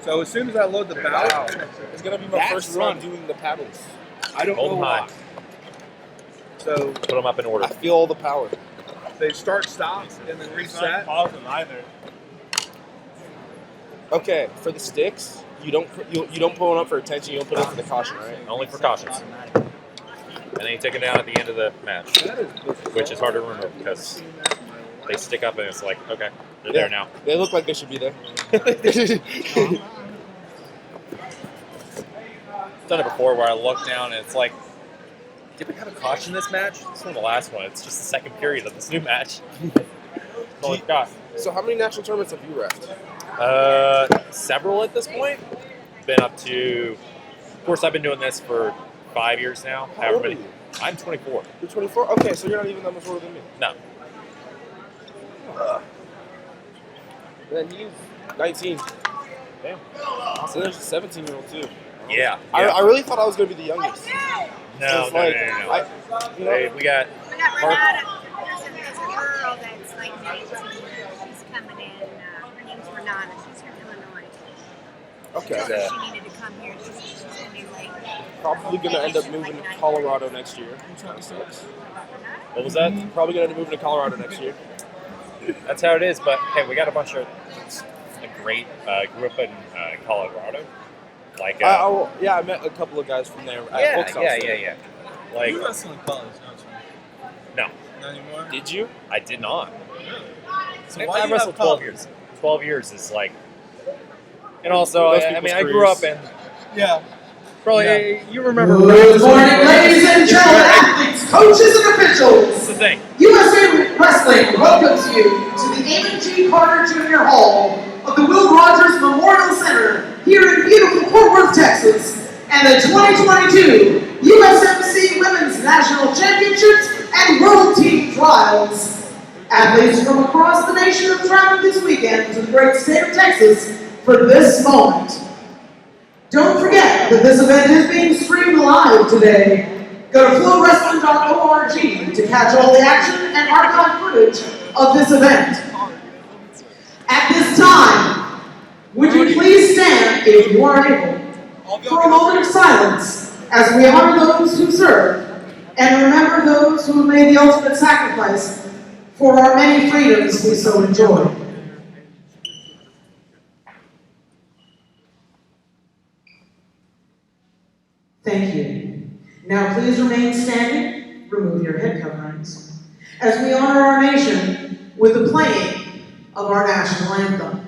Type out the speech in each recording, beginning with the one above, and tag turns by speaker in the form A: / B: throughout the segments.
A: So as soon as I load the paddle,
B: it's gonna be my first run doing the paddles.
A: I don't know why. So
C: put them up in order.
B: I feel all the power.
A: They start, stop, and then reset.
D: Pause them either.
B: Okay, for the sticks, you don't pull them up for attention. You don't put it up for the caution, right?
C: Only for cautions. And then you take them down at the end of the match, which is hard to remove because they stick up and it's like, okay, they're there now.
B: They look like they should be there.
C: Done it before where I look down and it's like, did we have a caution this match? This one the last one. It's just the second period of this new match. Oh my God.
B: So how many national tournaments have you reffed?
C: Several at this point. Been up to, of course, I've been doing this for 5 years now.
B: How old are you?
C: I'm 24.
B: You're 24? Okay, so you're not even that much older than me.
C: No.
B: Then he's 19.
C: Damn.
B: So there's a 17-year-old too.
C: Yeah.
B: I really thought I was going to be the youngest.
C: No.
B: Hey,
C: we got
E: Renata. There's a girl that's like 19. She's coming in. Her name's Renata. She's from Illinois.
B: Okay.
E: She needed to come here. She's going to be late.
B: Probably going to end up moving to Colorado next year.
C: What was that?
B: Probably going to end up moving to Colorado next year.
C: That's how it is. But hey, we got a bunch of great. Grew up in Colorado. Like,
B: I met a couple of guys from there.
C: Yeah. Like,
D: You wrestled in college, don't you?
C: No.
D: Not anymore?
B: Did you?
C: I did not.
D: So
C: I
D: why you
C: wrestled
D: have
C: 12
D: college?
C: years. 12 years is like, and also,
B: Most
C: I
B: people's
C: mean, I grew up
B: careers.
C: in.
D: Yeah.
C: Probably, you remember.
F: Good morning, ladies and gentlemen, athletes, coaches, and officials.
C: That's the thing.
F: USA Wrestling welcomes you to the Amon G. Carter Jr. Hall of the Will Rogers Memorial Center here in beautiful Fort Worth, Texas, and the 2022 USMC Women's National Championships and World Team Trials. Athletes from across the nation have traveled this weekend to the great state of Texas for this moment. Don't forget that this event is being streamed live today. Go to flowwrestling.org to catch all the action and archive footage of this event. At this time, would you please stand, if you are able, for a moment of silence as we honor those who serve and remember those who have made the ultimate sacrifice for our many freedoms we so enjoy. Thank you. Now please remain standing, remove your head coverings, as we honor our nation with the playing of our national anthem.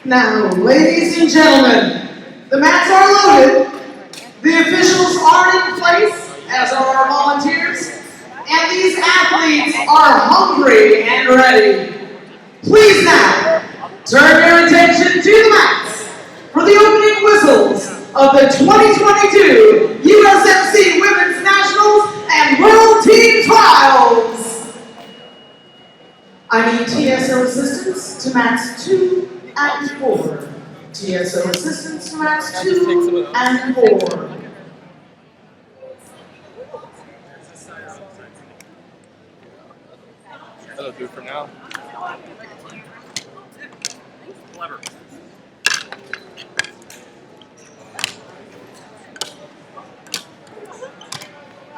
F: Now, ladies and gentlemen, the mats are loaded, the officials are in place, as are our volunteers, and these athletes are hungry and ready. Please now, turn your attention to the mats for the opening whistles of the 2022 USMC Women's Nationals and World Team Trials. I need TSO assistance to mats 2 and 4. TSO assistance to mats 2 and 4.
B: That'll do for now.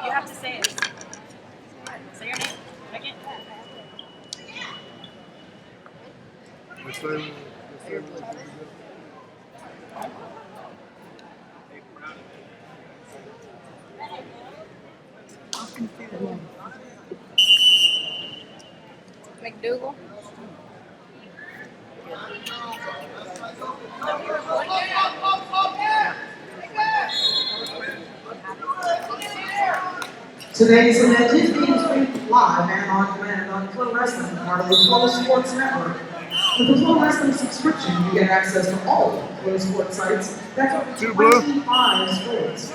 G: You have to say it. Say your name. Second.
E: McDougle.
F: Today's event is being streamed live and on demand on Pro Wrestling, part of the Pro Sports Network. With the Pro Wrestling subscription, you get access to all Pro Sports sites. That's over 25 sports.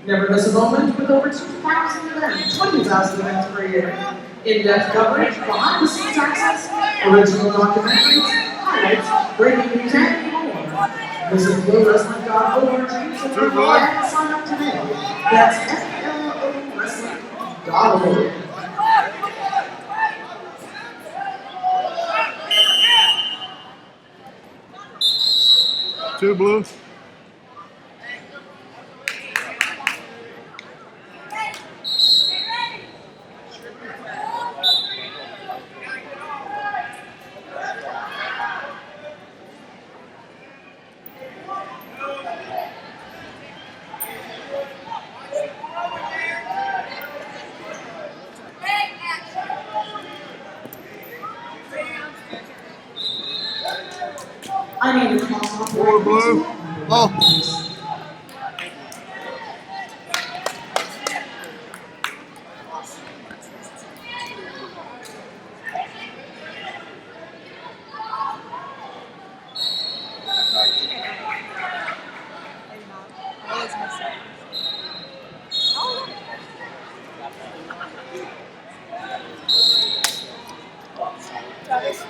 F: Never miss a moment with over 2,000 events, 20,000 events per year. In-depth coverage, behind-the-scenes access, original documentaries, highlights, breaking news, and more. Visit ProWrestling.org to subscribe and sign up today. That's FLOWrestling.org.
A: Two blue.
F: I need to call off
A: Four blue. Oh.
G: Travis.